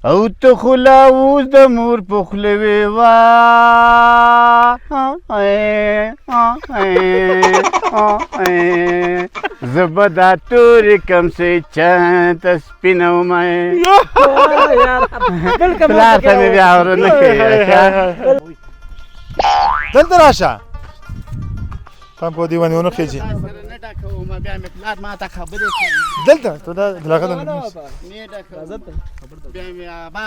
او ته خو لا اوس د مور په خوله وې زه به دا تورې کم سې چاته سپینومه پلار ته مې بیا ورنه کوي دلته راشه پام په دې باندې ونه خېږي دلته ته دا دلته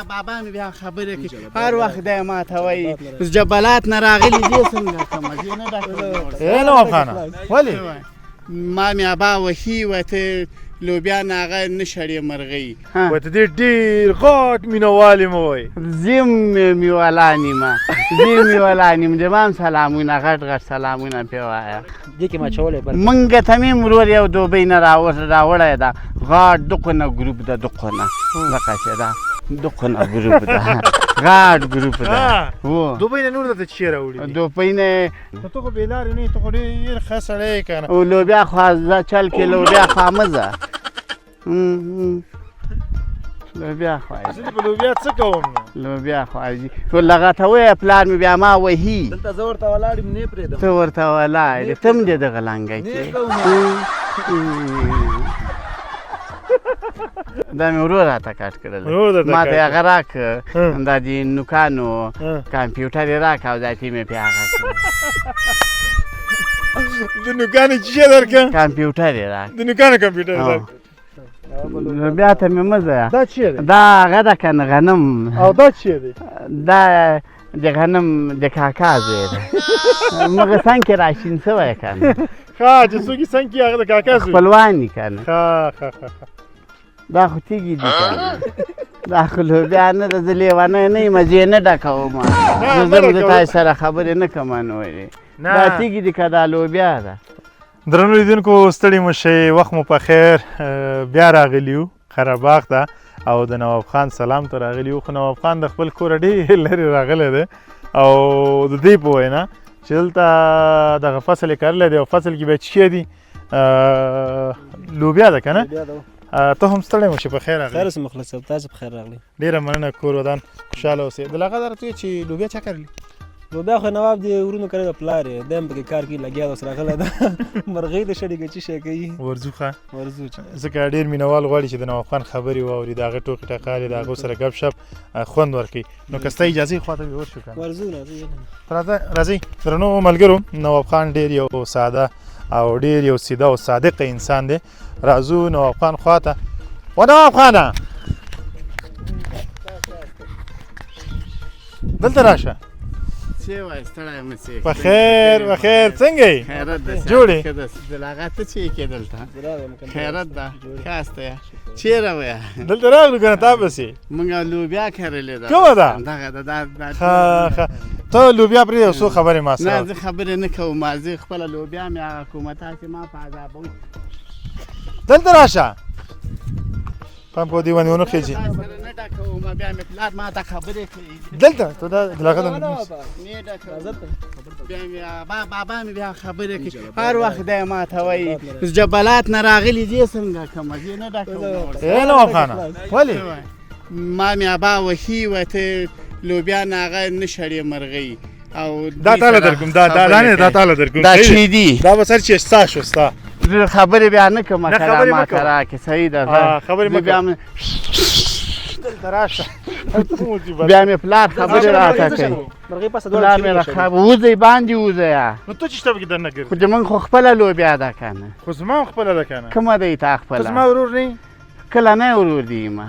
بابا مې بیا خبرې کوي هر وخت دی ما ته وایي جبلات نه راغلي دي څنګه کومه دې نه ډاکټر نواب خانه ولې ما مې ابا وحي وته لوبیا ناغه نشړې مرغۍ وته دې ډېر غاټ مینوالې مو وای زم میوالانی ما زم میوالانی دمام سلامونه غټ غټ سلامونه پیوایا دې کې ما چولې بل منګه تمیم ورور یو دوبۍ نه راوړی دا غاټ دقونه ګروپ ده دقونه لکه چې دا دقونه ګروپ ده غاټ ګروپ ده و دوبۍ نه نور ته چیرې راوړي دوبۍ نه ته خو بیلار نه ته خو ډېر ښه سړی کنه او لوبیا خو چل کې لوبیا خامزه لوبیا خوایي زه په لوبیا څه کوم لوبیا خوایي خو لغه ته وایه پلار مې بیا ما وهي دلته زه ورته ولاړ یم نه پرېږدم ته ورته ولاړ ته هم دې دغه لنګی کې دا مې ورور راته کټ کړل ما ته یې هغه راکړه دا د نوکانو کمپیوټر یې راکړه او دا ته مې پې هغه کړه د نوکانو چیشی درکړه کمپیوټر یې راکړه د نوکانو کمپیوټر درکړه بیا ته مې مزه دا چیرې دا هغه ده که نه غنم او دا چیرې دا د غنم د کاکا ځای ده مغه څنګ کې راشین شوی که نه ښه چې څوک یې څنګ کې هغه د کاکا زوی خپلوان دي که نه ښه دا خو تیږې دي که نه دا خو لوبیا نه ده زه لیونی نه یم زه یې نه ډکوم زه ځم زه تاسو سره خبرې نه کوم نو دا تیږې دي که دا لوبیا ده درنو لیدونکو ستړي مو شئ وخت مو په خیر بیا راغلي یو قره باغ ته او د نواب خان سلام ته راغلي یو خو نواب خان د خپل کوره ډېر لرې راغلی دی او د دې په وینا چې دلته دغه فصل یې کرلی دی او فصل کې بیا څه شی دي لوبیا ده که نه ته هم ستړی مو شې په خیر راغلی خیر اوسې مخلص صاحب تاسو په خیر راغلی ډېره مننه کور ودان خوشحاله اوسئ د هغه دره ته چې لوبیا چا کرلي لوبیا خو نواب دې ورونو کړی د پلار یې دی هم پکې کار کوي لګیا ده اوس راغلی ده مرغۍ د شړې که څه شی کوي ورځو ښه ورځو ځکه ډېر مینوال غواړي چې د نواب خان خبرې واوري د هغه ټوکې ټکالې د هغو سره ګپ شپ خوند ورکوي نو که ستا اجازې خوا ته ورشو که ورځو راځئ درنو ملګرو نواب خان ډېر یو ساده او ډېر یو سیده او صادق انسان دی راځو نواب خان خوا ته و نواب خانه دلته راشه په خیر څنګه یې جوړې دلغه ته چې یې کې دلته خیرت ده ښاسته یه چیرې ویه دلته راغلو که نه تا پسې موږ لوبیا کرلې ده کومه ده دغه ده ښه ته لوبیا پرېږده څو خبرې ما سره نه زه خبرې نه کوم زه خپله لوبیا مې هغه کومه تاسې ما په عذابوي دلته راشه پام په دې باندې ونه خېږي بیا مې پلار ما ته خبرې کوي دلته ته دا دلغه بیا بابا مې بیا خبرې کوي هر وخت دی ما ته وایي جبلات نه راغلي دي څنګه کومه زه نه ډکوم نواب خانه ولې ما مې ابا وحي وته لوبیا ناغه نشړې مرغۍ او دا تاله درکوم دا تاله درکوم دا چی دي دا به سر چې ستا شو ستا خبرې بیا نه کوم کله ما ته راکړې صحیح ده خبرې مه کوه دلته راشه بیا مې پلار خبرې راته کوي پلار مې راخه وځئ باندې وځئ نو ته چې شته پکې درنه ګرځې خو زموږ خو خپله لوبیا ده که نه خو زما هم خپله ده که نه کومه دی تا خپله ته زما ورور نه یې کله نه ورور دی ما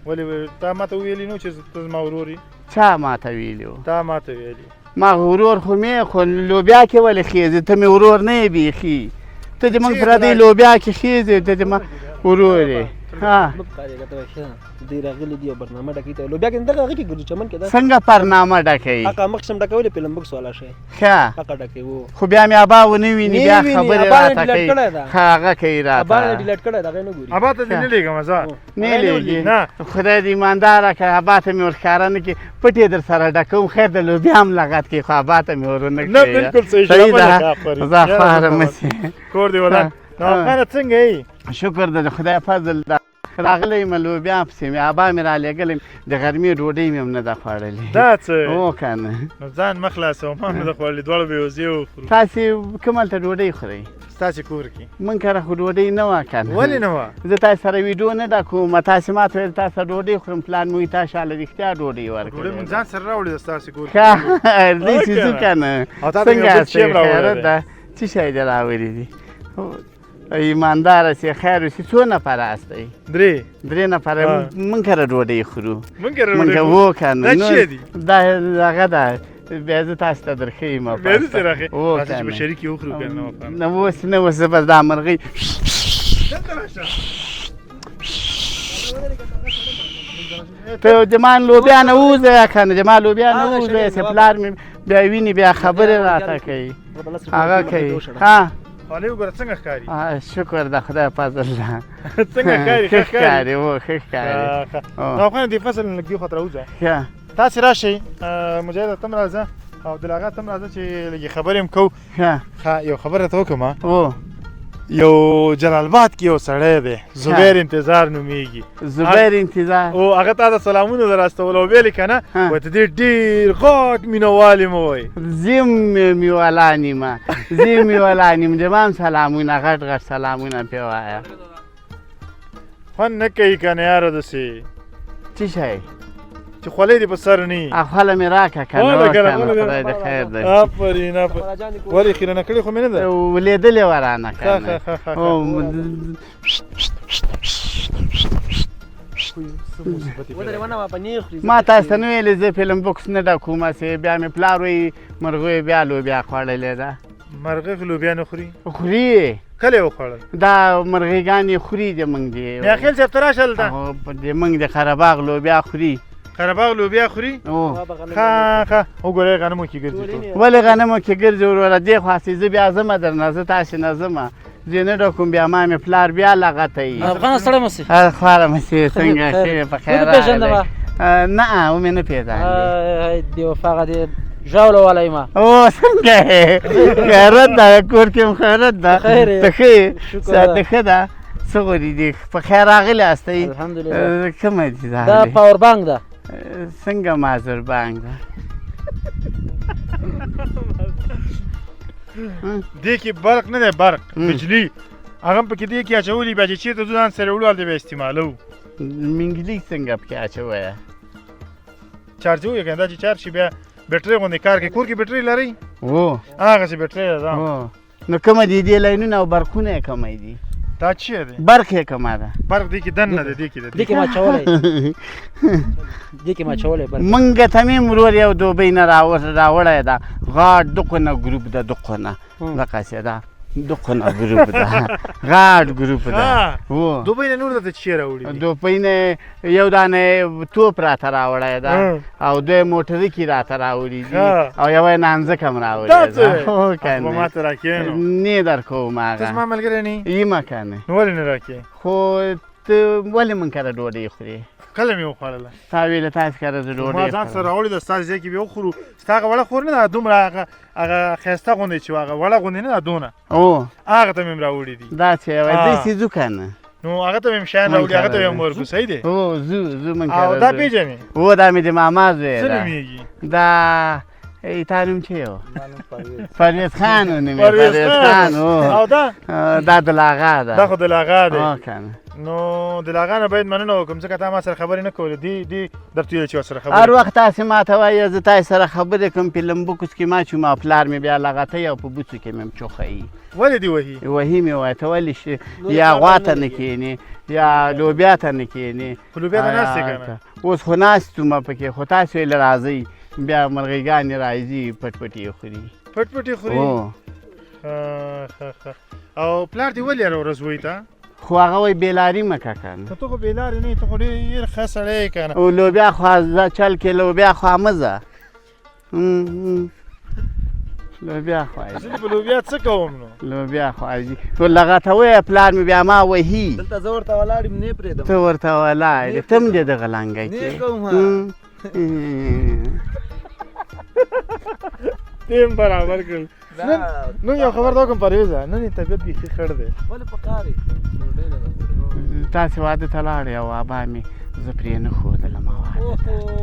ولې تا ما ته ویلي نو چې ته زما ورور یې چا ما ته ویلي و تا ما ته ویلي ما ورور خو مې خو لوبیا کې ولې خېږې ته مې ورور نه یې بیخي ته د موږ پردی لوبیا کې خېږې ته د ما ورور یې دی راغلی دی برنامه ډکې ته لوبیا کې دغه هغې کې ګرځو چمن کې ده څنګه برنامه ډکوي هغه مخکې سم ډکولې فلم بکس والا شی ښه هغه ډکوي وو خو بیا مې ابا ونه ویني بیا خبرې راته کوي هغه کوي راته ابا نه ډیلیټ کړی ده هغې نه ګوري ابا ته دې نه لېږم زه نه لېږي خدای دې ایمانداره کړه ابا ته مې ورښکاره نه کړي پټې در سره ډکوم خیر د لوبیا هم لغت کړي خو ابا ته مې ورونه کړي نه بالکل صحیح زه خواره مه شي کور دې ودان نواب خانه څنګه یې شکر د خدای فضل ده راغلی یم لوبیا پسې مې ابا مې رالېږلی د غرمې ډوډۍ مې هم نه ده خوړلې دا څه هو که نه نو ځان مه خلاصوه ما نه ده خوړلې دواړه به یو ځای وخورو تاسې کوم هلته ډوډۍ خورئ ستاسې کور کې موږ کره خو ډوډۍ نه وه که نه ولې نه وه زه تاسې سره ویډیو نه ده کوم تاسې ما ته ویل تاسو سره ډوډۍ خورم پلان مو وي تا شاله رښتیا ډوډۍ ډوډۍ مونږ ورکړې ځان سره راوړې ده ستاسې کور کې دې چې ځو که نه او تا ته مې څنګه بل شی هم هستئ راوړی خیرت دی. ده څه شی دې راوړي دي ایمانداره سي خیر اوسي څو نفره هستئ 3 نفره موږ کره ډوډۍ خورو مونږ کره موږ ډوډۍ وو که نه دا څه دي دا هغه ده بیا زه تاسو ته درښیم بیا دې سره راښې وو راځه که چې به نه شریکې وخورو که نه وفا نه اوس نه اوس زه بس دا مرغۍ دلته راشه ته د ما لوبیا نه ووځه که نه د ما لوبیا نه ووځه چې پلار مې بیا ویني بیا خبرې راته کوي هغه کوي ها خولۍ وګوره څنګه ښکاري شکر د خدای فضل ده څنګه ښکاري ښه ښکاري و ښه ښکاري نوافخان دې فصل لږ دې خواته راوځه ښه تاسې راشئ مجاهده ته هم راځه او دلاغا ته هم راځه چې لږې خبرې هم کوو ښه یو خبره ته وکړم او یو جلال آباد کې یو سړی دی زبیر انتظار نومیږي زبیر انتظار او هغه تا د سلامونو در استول او ویلې که نه وایي ته دې ډېر غټ مینهوال یم وایي زه میوالان یم زه میوالان یم د ما هم سلامونه غټ غټ سلامونه پرې وایه خوند نه کوي که نه یاره داسې څه شی چې خولۍ دې په سر نه وي خواله مې راکړه که نه خدای دې خیر دی آفرین ولې خیرنه کړې خو مې نه ده ولیدلې وه رانه که نه ما تاسو ته نه ویلې زه فلم بوکس نه ډکوم هسې بیا مې پلار وایي مرغیو بیا لوبیا خوړلې ده مرغۍ خو لوبیا نه خوري خوري کله یې وخوړل دا مرغیګانې خوري د موږ دي میاخیل صاحب ته راشه هلته د موږ د قره لوبیا خوري قره لوبیا خوري ښه وګورئ غنمو کې ګرځي ولې غنمو کې ګرځي وروره دې خوا هسې زه بیا ځمه درنه زه تاسې نه ځمه زه نه ډکوم بیا ما مې پلار بیا لغته یي افغان ستړی مه سې خواره مه سې څنګه ښې په خیر راغلی نه ومې نه پېژاندې بې وفا هغه دې ژاوله والی ما او څنګه یې خیرت ده کور کې هم خیرت ده ته ښه یې صحت ښه ده څه غوري دي په خیر راغلي هستئ الحمدلله کومه دي دا پاور بانک ده څنګه مازر بانک ده دې کې برق نه دی برق بجلي هغه هم پکې دې کې اچولي بیا چې چېرته ځو ځان سره وړو هلته به استعمالوو منګلي څنګه پکې اچویه چارجوو یې که دا چې چارج شي بیا بیټرۍ غوندې کار کوي کور کې بیټرۍ لرئ هو هغسې بیټرۍ ده نو کومه دي دې لاینونه او برقونه یې کومه دي دا څه دی برق یې کومه ده برق دې کې دننه دی دې کې دې کې ما اچولی دې کې ما اچولی برق موږ ته مې ورور یو دوبۍ نه راوړی ده غاټ دقونه ګروپ ده دقونه دقسې ده دقونه ګروپ ده غاټ ګروپ ده هو دوبۍ نه نور درته څه شی راوړي دي دوبۍ نه یو دانه توپ راته راوړی ده او دوی موټرکي راته راوړي دي او یوه یې نانځک هم راوړی ده هو که به ما ته راکړې نو نه درکوم هغه ته زما ملګری نه یې یمه که نه نو ولې نه راکړې خو ته ولې موږ کره ډوډۍ خورې کله مې وخوړله تا ویله تاسې کره زه ډوډۍ ما ځان سره راوړې ده ستاسې ځای کې به وخورو ستا هغه وړه خور نه ده دومره هغه ښایسته غوندې چې هغه وړه غوندې نه ده دونه او هغه ته مې هم راوړي دي دا چې وایي داسې ځو که نه نو هغه ته مې هم شیان راوړي هغه ته مې هم ورکړو صحیح دی هو ځو موږ او کره دا پېژنې هو دا مې د ماما زوی څه ده نومېږي دا تا نوم چې و پرویز خان و نومې پرویز خان او دا دلاغا ده دا خو دلاغا دی که نه نو دلاغا نه باید مننه وکړم ځکه تا ما سره خبرې نه کولې دې درته ویل چې ورسره هر خبرې وخت تاسې ما ته وایي زه تاسې سره خبرې کوم فلم بوکس کې ما چې ما پلار مې بیا لغتۍ او په بوڅو کې مې چوخوي ولې دې وهي وهي مې وایي ته ولې یا غوا ته نه کښېنې یا لوبیا ته نه کښېنې خو لوبیا ته ناست یې که نه اوس خو ناست وم پکې خو تاسې ویل راځئ بیا مرغیګانې راځي پټ پټ یې خوري پټ پټ یې خوري او پلار دې ولې هره ورځ وایي ته خو هغه وایي بېلاري مه که که نه ته خو بېلارې نه یې ته خو ډېر ښه سړی یې که نه او لوبیا خوا چل کې لوبیا خوا مه ځه لوبیا خوا زه په لوبیا څه کوم نو لوبیا خوا ځي ټول لغته وایه پلار مې بیا ما وهي دلته زه ورته ولاړ یم نه پرېږدم ته ورته ولاړ یې ته هم دې دغه لنګه کې ته هم برابر کړل نن یو خبر دا کوم پرویزه نن یې طبیعت بیخي خړ دی ولې په کار یې تاسې واده ته لاړې او ابا مې زه پرې نه ښودلم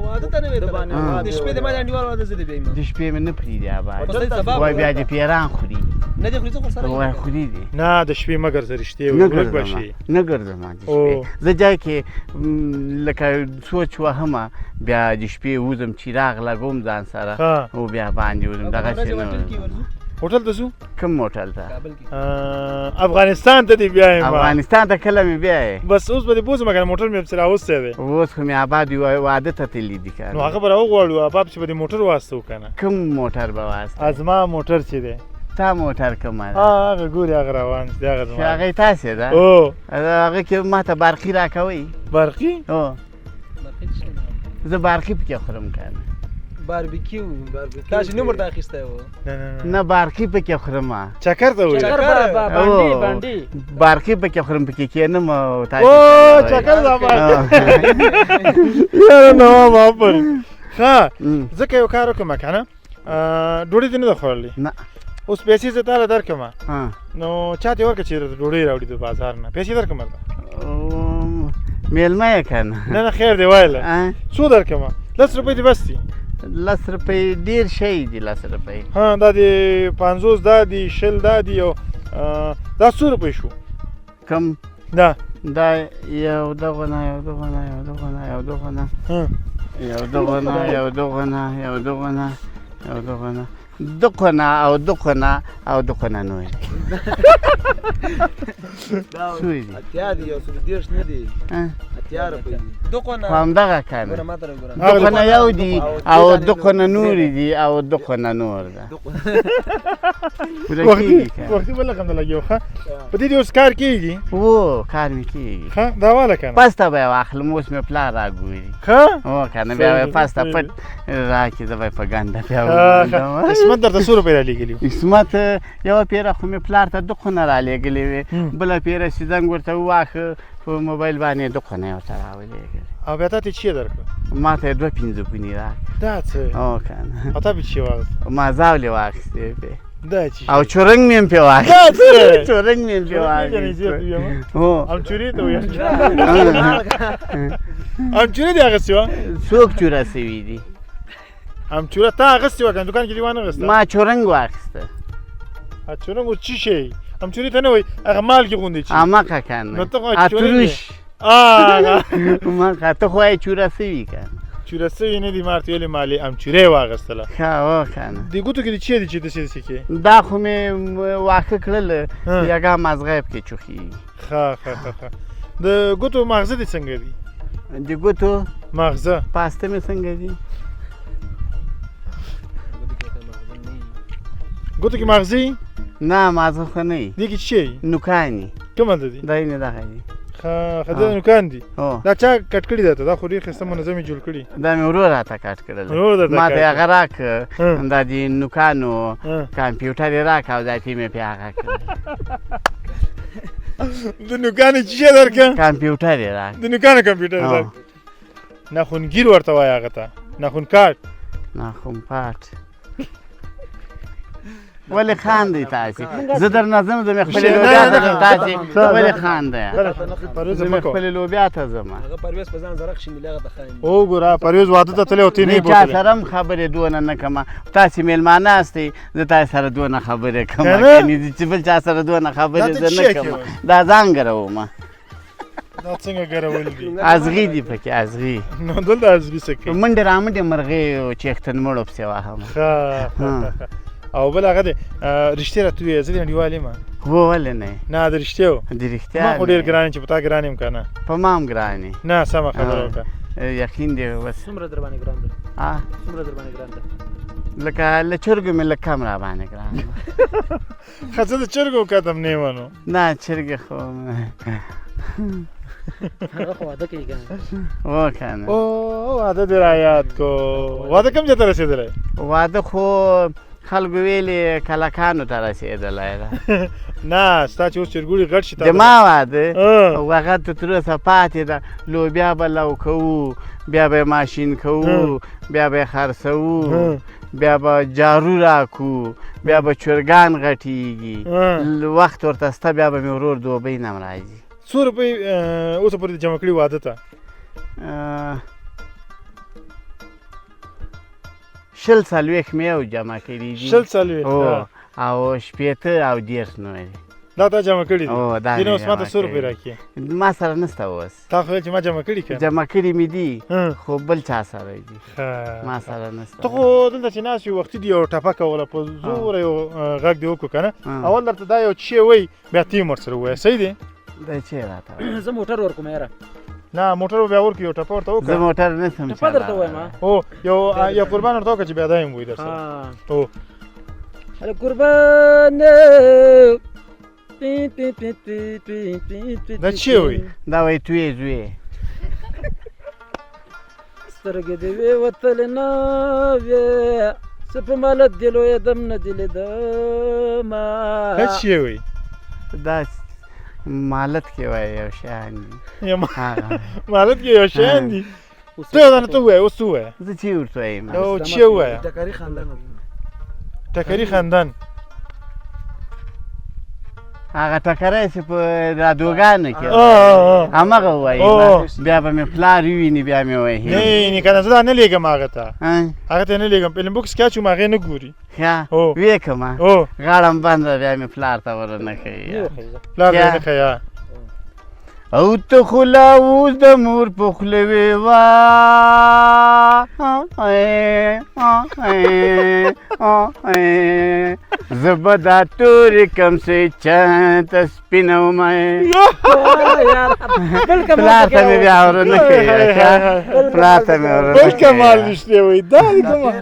واده ته نه وې ته د شپې د ما د انډیوال واده زه دې بیا یم د شپې مې نه پرېږدي سبب ابا وایي بیا دې پیران خوري نه دې خوري څه خو سره وایي خوري دي نه د شپې مه ګرځه رښتیا نه وایي ورک به ګرځم شي نه ګرځم د شپې زه جای کې لکه سوچ وهمه بیا د شپې وځم چراغ لګوم ځان سره او بیا باندې وځم دغسې نه هوټل ته ځو کوم هوټل ته افغانستان ته دې بیایم افغانستان ته کله مې بیایې بس اوس به دې بوځم که موټر مې پسې راوستی دی اوس خو مې اباد واده ته تللی دي که نو هغه به راوغواړو ابا پسې به دې موټر واستو که نه کوم موټر به واستوې زما موټر چې دی تا موټر کومه ده هغه ګورې هغه روان دی هغه زما هغه یې تاسې ده او هغه کې ما ته برقي راکوئ برقي هو زه برقي پکې خورم که نه باربیکیو تاسې نوم ورته اخیستی و نه برقي پکې خورم چکر ته وایي برقي پکې خورم پکې کښېنم او او چکر زما یاره نواب آفرین ښه ځکه یو کار وکړم که نه ډوډۍ دې نه ده خوړلې نه اوس پیسې زه تاله درکړم نو چا دې ورکړه چې درته ډوډۍ راوړي د بازار نه پیسې درکړم درته میلمه یې که نه نه خیر دی وایله څو درکړم 10 روپۍ دې بس دي 10 روپۍ ډېر شی دي 10 روپۍ دا دې 50 دا دي 20 دا دي او دا څو روپۍ شو کم دا یو دغونه یو دغونه یو دغونه یو دغونه یو دغونه یو دغونه یو دغونه یو دغونه دغونه او دغونه او دغونه نور څوی دي اتیا دي یو څو دېرش نه دي اتیا روپۍ دي خو همدغه که نه دغونه یو دي او دغونه نورې دي او دغونه نور ده وختي بل رقم ته لګي ښه په دې اوس کار کېږي و کار مې کېږي ښه دا واله که نه پسته به یې واخلم اوس مې پلار راګوري ښه هو که نه بیا به پسته پټ راکړي زه به یې په ګنده بیا عصمت درته څو روپۍ رالېږلي عصمت یوه پیره خو مې پلار ته دغونه رالېږلې وې بله پیره چې زنګ ورته وواهه په موبایل باندې دغونه یې ورته راولېږلې او بیا تا ته یې چی درکړه ما ته یې 2 5 ګونې راکړه دا څه هو که نه او تا به چی واخیست ما زاولې واخیستې پې دا چی او چورنګ مې هم پې واخیست چورنګ مې هم پې واخیست هو امچوري ته وایي امچوري دې اخیستې وه څوک چوره سوي دي امچوره تا اخیستې وه که دوکان کې دې وانه اخیسته ما چورنګ واخیسته چورنګ اوس چی شی امچوري ته نه وایي هغه مالګې غوندې چی امقه که نه نو ته خو اتروش هغه مقه ته خو وایې چوره سوي که نه چوره سوي نه دي ما ورته ویلې مالې امچورۍ یې واخیستله ښه هو که نه دې ګوتو کې دې چی دي چې داسې داسې کې دا خو مې واښه کړله یګا مازغه یې پکې چوخېږي ښه د ګوتو ماغزه دې څنګه دي د ګوتو ماغزه پاسته مې څنګه دي ګوتو کې ماغزه نه مازغه خو نه وي دې کې چی نوکانې کومه ده دي دا یې نه دغه دي ښه دا نوکان دي هو دا چا کټ کړي ده ته دا خو ډېر ښایسته منظم یې جوړ کړي دا مې ورور راته کټ کړل ورور درته ما ته کټ یې هغه راکړه دا د نوکانو کړي. کمپیوټر یې راکړه او ذاتي مې پې هغه کړه د نوکانو چی یې درکړه کمپیوټر یې راکړه د نوکانو کمپیوټر یې درکړه ناخونګیر ورته وایي هغه ته ناخون کاټ ناخون پاټ ولې خاندئ تاسې زه در نه ځم زه مې خپلې لوبیا ته ځم تاسې ولې خاندئ زه مې خپلې لوبیا ته ځم هغه پرویز په ځان زرق شي ملي هغه ته خاندي وګوره پرویز واده ته تللی او ته یې نه یې چا بوتلې سره هم خبرې دونه نه کومه تاسې میلمانه هستئ زه تاسې سره دونه خبرې کوم چې بل چا سره دونه خبرې زه نه کوم دا ځان ګرومه دا څنګه ګرول دي ازغي دي پکې ازغي نو دلته ازغي څه کوي منډې رامنډې مرغۍ چیختن مړو پسې واهم ښه او بل هغه دی رښتیا راته ووایه زه د انډیوال یم هو ولې نه نه د رښتیا و د رښتیا ما خو ډېر ګران یم چې په تا ګران یم که نه په ما هم ګران یې نه سمه خبره وکړه یقین دی بس څومره در باندې ګران ده څومره در باندې ګران ده لکه له چرګو مې لږ کم را باندې ګران ښه زه د چرګو کتم نه یم نو نه چرګې خو هغه خو واده کوي که نه هو که نه او واده دې رایاد کو واده کوم ځای ته رسېدلی واده خو خلکو ویلې کلکانو ته رسېدلی ده نه ستا چې اوس چرګوړي غټ شي د ما واده او هغه ته تر اوسه پاتې ده لوبیا به لو کوو بیا به یې ماشین کوو بیا به یې خرڅوو بیا به جارو راکو بیا به چرګان غټېږي وخت ورته سته بیا به مې ورور دوبۍ نه هم راځي څو روپۍ اوسه پورې جمع کړي واده ته؟ 40 مې یو جمع کړي دي. 40 او 80 او 10 نورې دا تا جمع کړي دي؟ دا دې نه اوس ماته 100 روپۍ راکړي. ما سره نشته اوس. تا خو ویل چې ما جمع کړي که جمع کړي مې دي خو بل چا سره دي، ما سره نشته. ته خو دلته چې ناست یو وختي دي یو ټپه کوله په زوره یو غږ دې وکړو که نه، اول درته دا یو شی وایي بیا ته یې ورسره ووایه. صحیح دی؟ دا چې راته زه موټر ورکوم یاره. نه موټر به بیا ورکړي، یو ټپه ورته وکړه. زه موټر نشم ټپه درته وایم. هو یو قربان ورته وکړه چې بیا دا یې وایي در سره. هو قربان دا څه وایي؟ دا وایي توی زوی سترګې دې وې وتلې نه وې څه په مالت دې لویه دم نه دې لیدمه. دا څه وایي؟ دا مالت کې وایي یو شیان دي. مالت کې یو شیان دي؟ ته دا نه ته ووایه، اوس ته ووایه. زه چې ورته وایم او څه ووایه؟ ټکري خاندان. ټکري خاندان هغه ټکری چې په رادیوګانو کې همغه وایي. بیا به مې پلار وویني بیا مې وایي نه که نه زه دا نه لېږم هغه ته، هغه ته نه لېږم. فلم بوکس کې اچوم هغې نه ګوري. ویې کړمه غاړم بنده بیا مې پلار ته ورنه ښیي. پلار ته یې نه ښیه. او ته خو لا اوس د مور په خوله وې وه زه به دا تورې کم سې چاته سپینومه. پلار ته مې بیا ورنه ښیي، پلار ته مې ورنه ښیي. بل کمال رښتیا وایي. دا دې کمال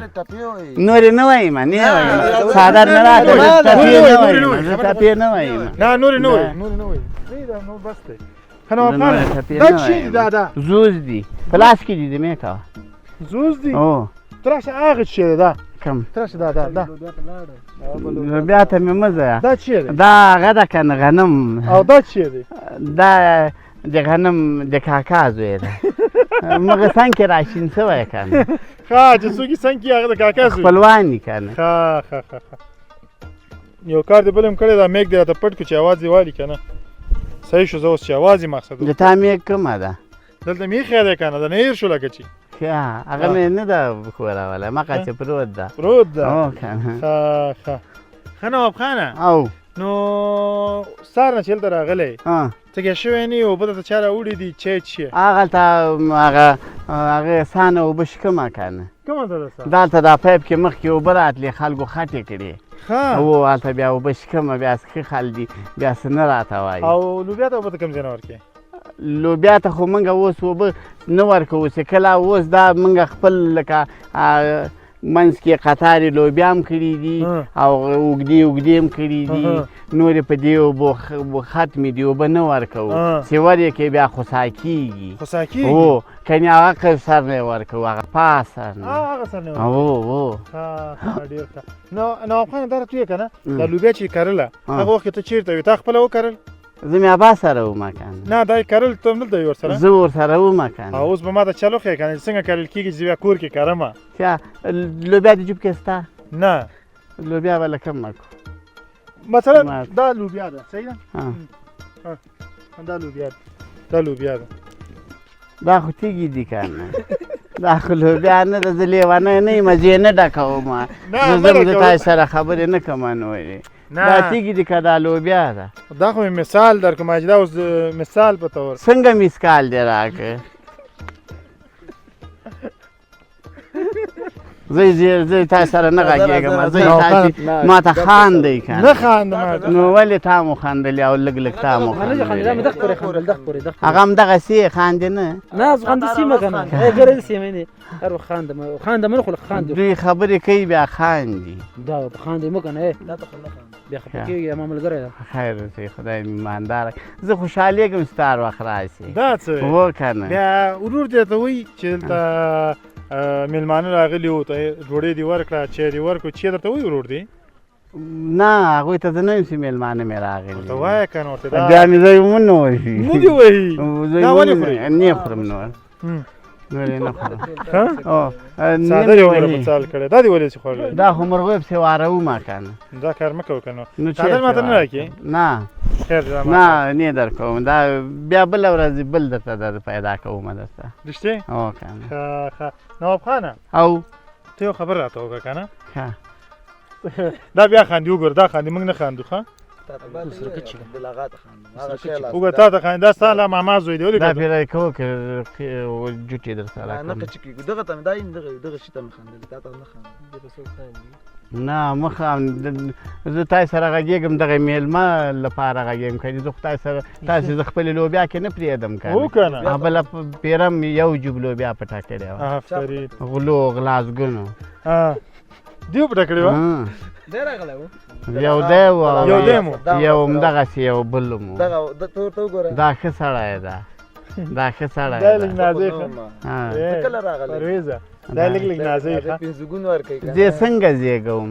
نورې نه وایم، نه وایم څادر نه راکړه. ټپې نه وایم، زه ټپې نه وایم. نه نورې نه وایي، نورې نه وایي. دا نور بس دی. خنو افغانه دا څه دي؟ دا زوز دي په لاس کې دي. مې کوه زوز دي؟ او ته راشه هغه څه دی دا؟ کوم ته راشه دا لوبیا ته مې مه ځایه. دا څه دی؟ دا هغه ده که نه غنم. او دا څه دی؟ دا د غنم د کاکا زوی ده. مغه څنګ کې راشین شوی که نه. ښه چې څوک یې څنګ کې هغه د کاکا زوی خپلوان دي که نه. ښه یو کار دې بل هم کړی دا میک دې راته پټ کړو چې اواز دې والي که نه. صحیح شو. زه اوس چې اواز یې مقصد د تا میک کومه ده؟ دلته مې ایښی دی که نه؟ د نه هېر شو لکه چې هغه مې نه ده ښورولی، مقه چې پروت ده. پروت ده. او که نه. ښه نواب خانه او نو سهار نه چې هلته راغلی تږی شوی نه یې، اوبه درته چا راوړي دي چای څښې؟ هغلته هغه سانه اوبه شکمه که نه. کومه ده سا؟ دلته دا پیپ کې مخکې اوبه راتلې خلکو خټې کړې. او هلته بیا اوبه شکمه بیا ښه خل دي بیا څه نه راته وایي. او لوبیا ته اوبه ته کوم ځای نه ورکوې؟ لوبیا ته خو موږ اوس اوبه نه ورکوو چې کله اوس دا موږ خپل لکه منځ کې قطارې لوبیا هم کړي دي او اوږدې اوږدې هم کړي دي، نورې په دې اوبو ختمې دي، اوبه نه ورکوو چې ور یې کې بیا خوسا کېږي. خوسا کېږي؟ هو کنې هغه قیصر نه یې ورکوو، هغه پاس سر نه. هغه سر نه یې ورکوو. ډېر ښه. نواب خانه دا راته ویې که نه دا لوبیا چې یې کرله هغه وخت کې ته چېرته وې؟ تا خپله وکرل؟ زه مې ابا سره وم که نه. نه دا یې کرل ته هم دلته وې ورسره؟ زه ورسره وم که نه. اوس به ما ته چل وښیې که نه چې څنګه کرل کېږي چې زه بیا کور کې کرمه. لوبیا د جوب کې شته؟ نه لوبیا به لکه مه کړو. مثلا دا لوبیا ده، صحیح ده؟ دا لوبیا ده، دا لوبیا ده. دا خو تیږي دي که نه. دا خو لوبیا نه ده. زه لیونی نه یم، زه یې نه ډکوم. زه د تاسو سره خبرې نه کوم نورې. دا تیږي دي که دا لوبیا ده؟ دا خو مې مثال درکوم چې دا اوس مثال په طور. څنګه مثال دې راکړه؟ زه تاسو سره نه غږېږم. زه ما ته خاندئ که نه خاندم. نو ولې تا مو خندلې او لږ لږ تا مو خندلې؟ هغه همدغسې خاندې نه؟ نه زه خاندې سیمه که نه ګرې سیمه نه هر وخت خاندم نه خو خاندم. دوی خبرې کوي بیا خاندي. دا خاندې مو که نه بیا خفه کېږي ما ملګری ده. خیر اوسئ، خدای مې ایمانداره. زه خوشحالېږم چې تا هر وخت راشي. دا څه هو که نه. بیا ورور دې ته وایي چې دلته میلمانه راغلي وو ته ډوډۍ دې ورکړه چای دې ورکړو چې درته وایي ورور دې؟ نه هغوی ته زه نه یم چې میلمانه مې راغلي. ورته وایه که نه ورته بیا مې زه یې ونه وهي. نه دې وهي؟ دا ولې خورې؟ نه خورم نور. نور یې نه خورم ها نیمې ساده دی وګوره وهي. مثال کړی دا دې ولې چې خوړلی دا خو مرغوب پسې واره ما کنه دا کار مه کوه که نو نو څادر ماته نه راکړې نه خیر دی دا ما نه نه در کوم دا بیا بله ورځ بل درته در پیدا کوم درته رښتې او کنه ښه نواب خانه او ته یو خبر راته وکړه که نه ښه دا بیا خاندي وګوره دا خاندي موږ نه خاندو ښه وګوره تا ته خاندي دا ستا لا ماما زوی دی ولې دا که پیری کوو که جوټې در سره نه کوم که چکی دغه ته دا دغه شي ته مې خندل تا ته نه خندل نه مخ زه تاسو سره غږیږم دغه میلمه لپاره غږیم کني زه خدای سره تاسو ز خپل لوبیا کې نه پریدم هو که نه بل پیرم یو جوب لوبیا پټه کړی و آفرین غلو غلازګونو دیو پټه کړې وه دی راغلی و یو دی و یو دی مو یو همدغسې یو بل مو دغه ته ورته وګوره دا ښه سړی ده دا ښه سړی دا لږ ده نازی ښه ته کله راغلی پرویزه دا لږ لږ نازی ښه پنځه ګون ورکوي که زه څنګه زیږوم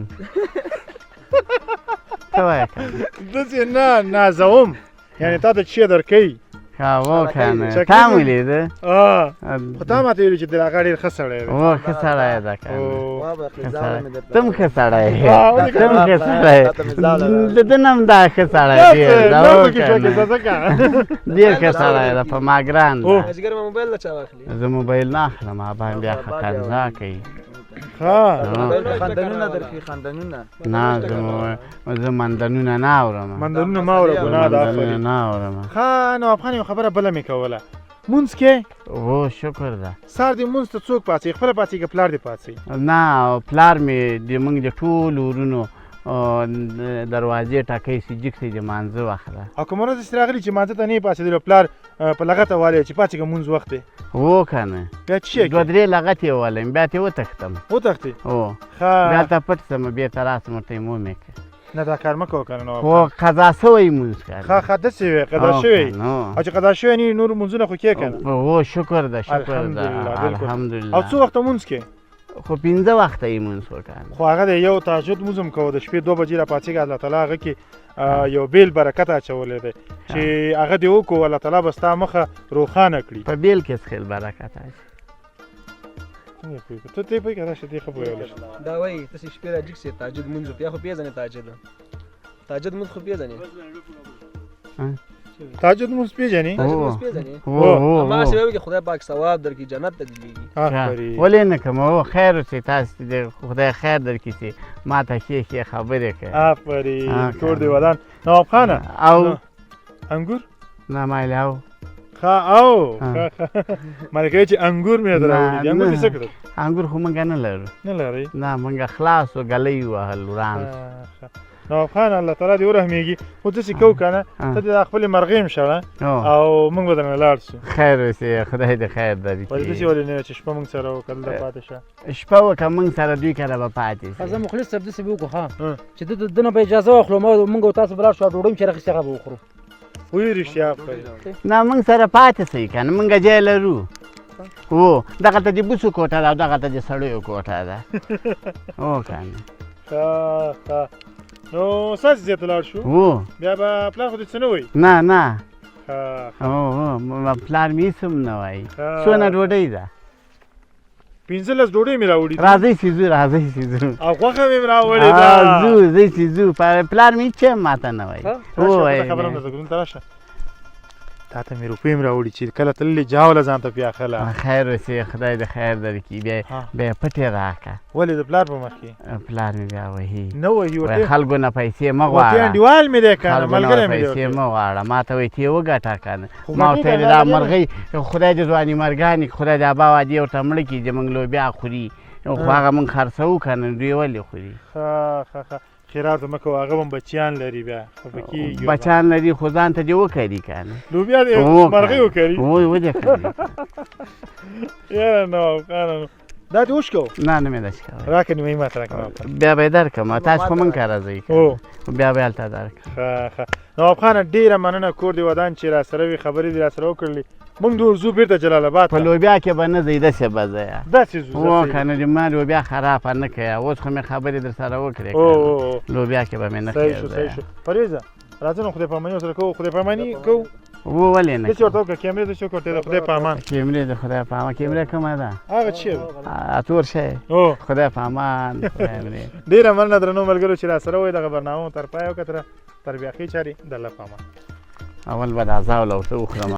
ته وایه کنه داسې نه نازوم یعنې تا ته چې درکوي ښه و کنه تا مو لیده خو تا ماته ویلي چې د هغه ډېر ښه سړی دی و ښه سړی ده کنه وا به اخلي زاوله مې درته ته هم ښه سړی یې ولې ته هم ښه سړی د ده نه هم دا ښه سړی ډېر ده و کنه ډېر ښه سړی ده په ما ګران ده اجګر مې موبایل له چا واخلي زه موبایل نه اخلم ابا بیا خطرناک کوي خندنونه درکوي خندنونه نه زه مندنونه نه اورم مندرونه ما اوره ګناه ده مندنونه آفرین نه اورم ښه نواب خان یو خبره بله مې کوله مونځ کې او شکر ده سهار دې مونځ ته څوک پاڅوي خپله پاڅوي که پلار دې پاڅوي نه پلار مې د موږ د ټولو ورونو دروازې ټاکۍ سي جګ سي د مانځه وخت ده او که مرض داسې راغلي چې مانځه ته نه یې پاڅېدلو پلار په لغته والی چې پاڅېږه مونځ وخت دی و کنه بیا څه شی دوه درې لغتې ووایم بیا ترې وتښتم وتښتې او بیا ښه ته پټ سم بېرته راسم ورته یې مو مې کړ نه دا کار مه کوه که نه نواب خو قضا سوی مونځ ښه ښه داسې وی قضا شوی او چې قضا شوی نه نور مونځونه خو کې که نه او شکر ده شکر ده الحمدلله بالکل الحمدلله او څو وخته مونځ کې خو 15 وخته یې مونځ وکړ خو هغه د یو تهجد مونځ هم کوه د شپې 2 بجې راپاڅېږه الله تعالی هغه کې یو بیل برکت اچولی دی چې هغه دې وکړو الله تعالی به ستا مخه روښانه کړي په بیل کې څخیل برکت اچي څنګه پوهېږو ته ته یې پوهېږه راشه دې ښه پوهېږلی شې دا وایي تاسې شپې را جګ سي تهجد مونځ وکړي یا خو پېژنې تهجد مونځ خو پېژنې تهجد مونځ پېژنې تهجد مونځ پېژنې او هماغسې وایي چې خدای پاک ثواب درکړي جنت ته دې لېږي آفرین ولې نه کوم او خیر اوسې تاسو دې خدای خیر درکړي چې ما ته ښې ښې خبرې کوي آفرین کور دې ودان نواب خانه او انګور نه مایل او ښه او ماله کوي چې انګور مې درته راوړي دي انګور دې څه کړل انګور خو موږ نه لرو نه لرئ نه موږ خلاص و ګلی وهل وران نواب خان الله تعالی دې ورحمېږي خو داسې کوو که نه ته دې خپلې مرغۍ هم شړه او موږ به درنه لاړ شو خیر اوسې خدای دې خیر ولې درکړي داسې ولې نه چې شپه موږ سره وکړه دلته پاتې شه شپه وکړه موږ سره دوی کله به پاتې شي زه مخلص صاحب داسې به وکړو ښه چې د نه به اجازه واخلو موږ او تاسو به لاړ شو ډوډۍ مې چې راخیستې هغه به وخورو وایي رښتیا آفرین نه موږ سره پاتې شئ که نه موږ ځای لرو هو دغه ته د بوسو کوټه ده او دغه ته د سړیو کوټه ده هو که نه ښه نو ستاسې ځای ته لاړ شو هو بیا به پلار خو دې څه نه وایي نه نه ښه پلار مې هېڅ هم نه وایي څونه ډوډۍ ده 15 ډوډۍ مې راوړي راځئ چې ځو راځئ چې ځو او غوښه مې راوړې ده ځو ځئ چې ځو پلار مې هېڅ هم ماته نه وایي راشه خبره هم درته کوم ته راشه تا ته مې روپۍ هم راوړي چې کله تللې جاوله ځان ته بیا اخله خیر اوسې خدای دې خیر درکړي بیا بیا پټې راکړه ولې د پلار په مخ کې پلار مې بیا وهي نه وهي وایي خلکو نه پیسې مه ورته غواړه انډیوال مې دی که نه خلکو نه ملګری مې پیسې دی مه غواړه ما ته وایي تې وګټه که نه خو ما مرغۍ ورته ویلې ته دا هغه مرغۍ خدای دې ځواني مرګانې خدای دې ابا وادي ورته مړه کړي چې موږ لوبیا خوري خو هغه موږ خرڅوو که نه دوی ولې خوري ښه خیرات مه کوه هغه هم بچیان لري بیا خفه کېږي بچیان لري خو ځان ته دې وکړي که نه لوبیا دې مرغۍ وکړي ودې کړي یاره نواب خانه دا دې وشکو نه نه مې داسې کوی راکړه نیمایي ماته راکړه بیا به یې درکړم تاسو خو موږ کره ځئ بیا به یې هلته درکړم ښه نواب خانه ډېره مننه کور دې ودان چې را سره وي خبرې دې را سره وکړلې موږ نور ځو بېرته جلال آباد په لوبیا کې به نه ځئ داسې به ځئ داسې ځو و که نه ما لوبیا خرابه نه کوي اوس خو مې خبرې در سره وکړې لوبیا کې به مې نه صحیح شو پریزه راځه نو خدای پاماني سره کوو خدای پاماني کوو و ولې نه ته چې ورته وکړه کیمرې ته چې وکړه د خدای په امان کیمرې د خدای په امان کیمرې کومه ده هغه څه تور شی او خدای په امان ډېره مننه درنو ملګرو چې راسره وئ دغه برنامه مو تر پایه وکتله تر بیا ښې چارې د الله په امان اول به دا زاوله ورته وخورم